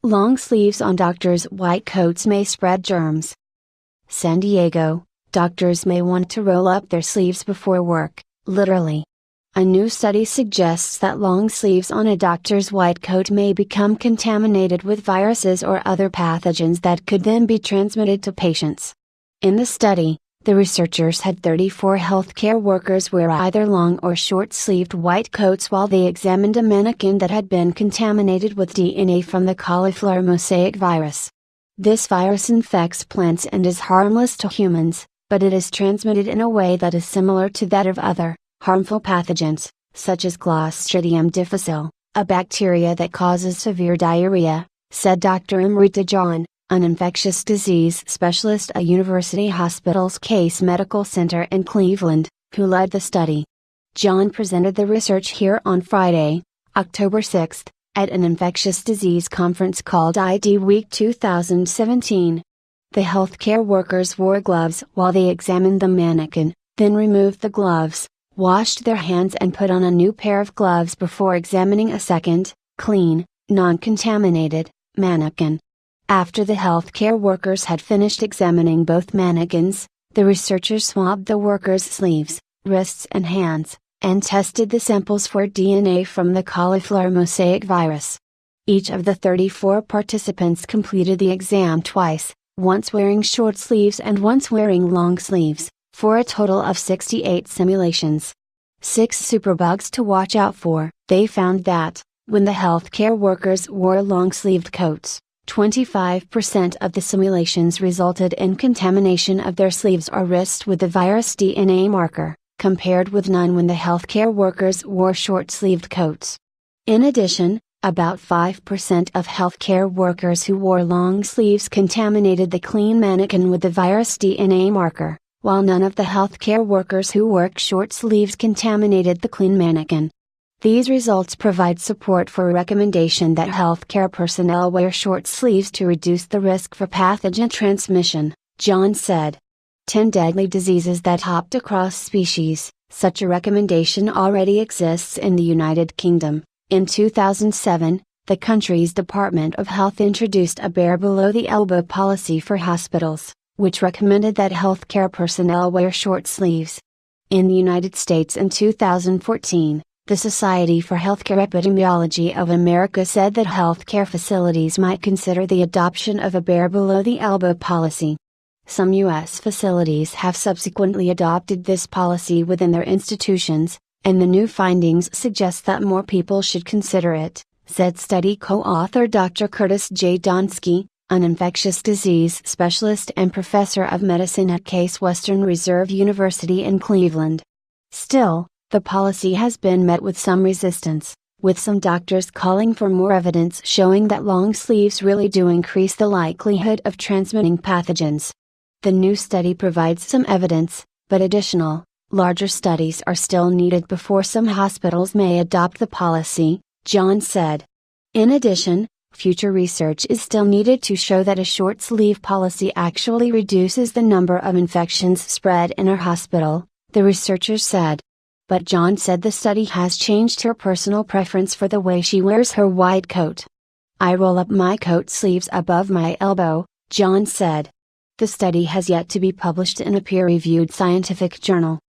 Long sleeves on doctors' white coats may spread germs. San Diego, doctors may want to roll up their sleeves before work, literally. A new study suggests that long sleeves on a doctor's white coat may become contaminated with viruses or other pathogens that could then be transmitted to patients. In the study, the researchers had 34 healthcare workers wear either long or short-sleeved white coats while they examined a mannequin that had been contaminated with DNA from the cauliflower mosaic virus. This virus infects plants and is harmless to humans, but it is transmitted in a way that is similar to that of other, harmful pathogens, such as Clostridium difficile, a bacteria that causes severe diarrhea, said Dr. Amrita John, an infectious disease specialist at University Hospital's Case Medical Center in Cleveland, who led the study. John presented the research here on Friday, October 6, at an infectious disease conference called ID Week 2017. The healthcare workers wore gloves while they examined the mannequin, then removed the gloves, washed their hands and put on a new pair of gloves before examining a second, clean, non-contaminated, mannequin. After the healthcare workers had finished examining both mannequins, the researchers swabbed the workers' sleeves, wrists and hands, and tested the samples for DNA from the cauliflower mosaic virus. Each of the 34 participants completed the exam twice, once wearing short sleeves and once wearing long sleeves, for a total of 68 simulations. 6 superbugs to watch out for. They found that, when the healthcare workers wore long-sleeved coats, 25% of the simulations resulted in contamination of their sleeves or wrists with the virus DNA marker, compared with none when the healthcare workers wore short-sleeved coats. In addition, about 5% of healthcare workers who wore long sleeves contaminated the clean mannequin with the virus DNA marker, while none of the healthcare workers who wore short sleeves contaminated the clean mannequin. These results provide support for a recommendation that healthcare personnel wear short sleeves to reduce the risk for pathogen transmission, John said. 10 deadly diseases that hopped across species. Such a recommendation already exists in the United Kingdom. In 2007, the country's Department of Health introduced a bare below the elbow policy for hospitals, which recommended that healthcare personnel wear short sleeves. In the United States in 2014, the Society for Healthcare Epidemiology of America said that healthcare facilities might consider the adoption of a bare below the elbow policy. Some U.S. facilities have subsequently adopted this policy within their institutions, and the new findings suggest that more people should consider it, said study co-author Dr. Curtis J. Donsky, an infectious disease specialist and professor of medicine at Case Western Reserve University in Cleveland. Still, the policy has been met with some resistance, with some doctors calling for more evidence showing that long sleeves really do increase the likelihood of transmitting pathogens. The new study provides some evidence, but additional, larger studies are still needed before some hospitals may adopt the policy, John said. In addition, future research is still needed to show that a short sleeve policy actually reduces the number of infections spread in a hospital, the researchers said. But John said the study has changed her personal preference for the way she wears her white coat. I roll up my coat sleeves above my elbow, John said. The study has yet to be published in a peer-reviewed scientific journal.